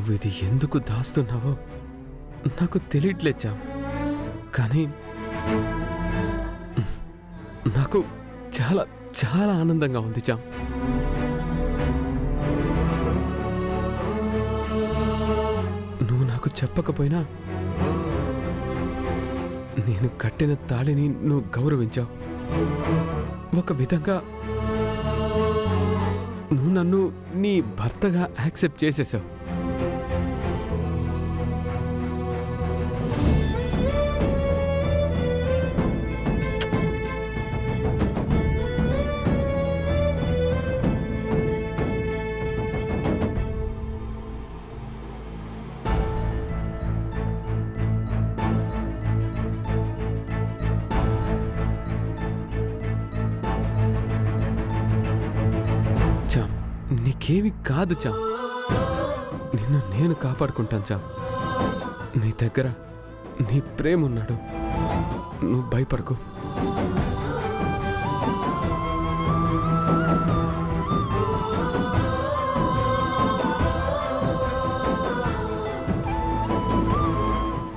నువ్విది ఎందుకు దాస్తున్నావో నాకు తెలియట్లేదు చామ్. కానీ నాకు చాలా చాలా ఆనందంగా ఉంది చామ్. నువ్వు నాకు చెప్పకపోయినా నేను కట్టిన తాళిని నువ్వు గౌరవించావు. ఒక విధంగా నువ్వు నన్ను నీ భర్తగా యాక్సెప్ట్ చేసేసావు. నీకేమి కాదు చామ్. నిన్ను నేను కాపాడుకుంటాను చామ్. నీ దగ్గర నీ ప్రేమ ఉన్నాడు. నువ్వు భయపడకు.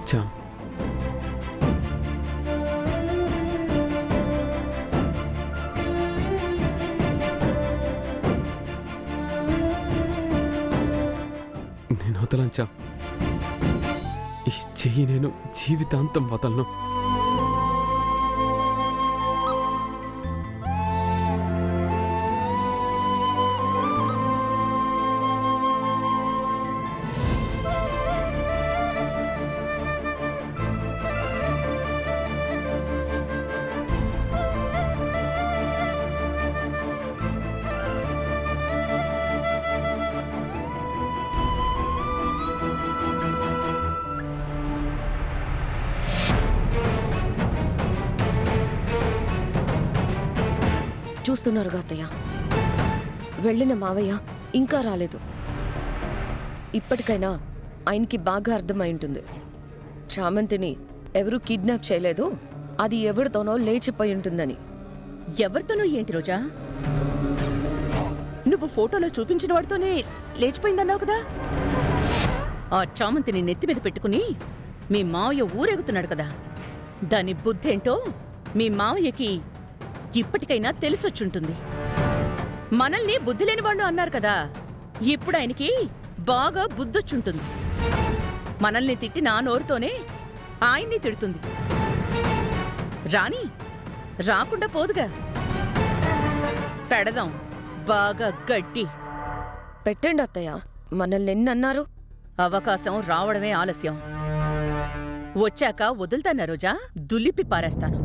చామ్, నేను వదలను చామ్. ఈ చెయ్యి నేను జీవితాంతం వదలను. చూస్తున్నారుగా అత్తయ్య, వెళ్ళిన మావయ్య ఇంకా రాలేదు. ఇప్పటికైనా ఆయనకి బాగా అర్థమై ఉంటుంది. చామంతిని ఎవరూ కిడ్నాప్ చేయలేదు, అది ఎవరితోనో లేచిపోయి ఉంటుందని. ఎవరితోనో ఏంటి రోజా? నువ్వు ఫోటోలో చూపించిన వాడితోనే లేచిపోయిందన్నావు కదా. ఆ చామంతిని నెత్తిమీద పెట్టుకుని మీ మావయ్య ఊరేగుతున్నాడు కదా. దాని బుద్ధేంటో మీ మావయ్యకి ఇప్పటికైనా తెలిసొచ్చుంటుంది. మనల్ని బుద్ధి లేని వాళ్ళు అన్నారు కదా, ఇప్పుడు ఆయనకి బాగా బుద్ధొచ్చుంటుంది. మనల్ని తిట్టి నా నోరుతోనే ఆయన్ని తిడుతుంది. రాని రాకుండా పోదుగా. పెడదాం బాగా గట్టి. పెట్టండి అత్తయ్య, మనల్ని ఎన్నన్నారు. అవకాశం రావడమే ఆలస్యం. వచ్చాక వదులుతానా రోజా? దులిపి పారేస్తాను.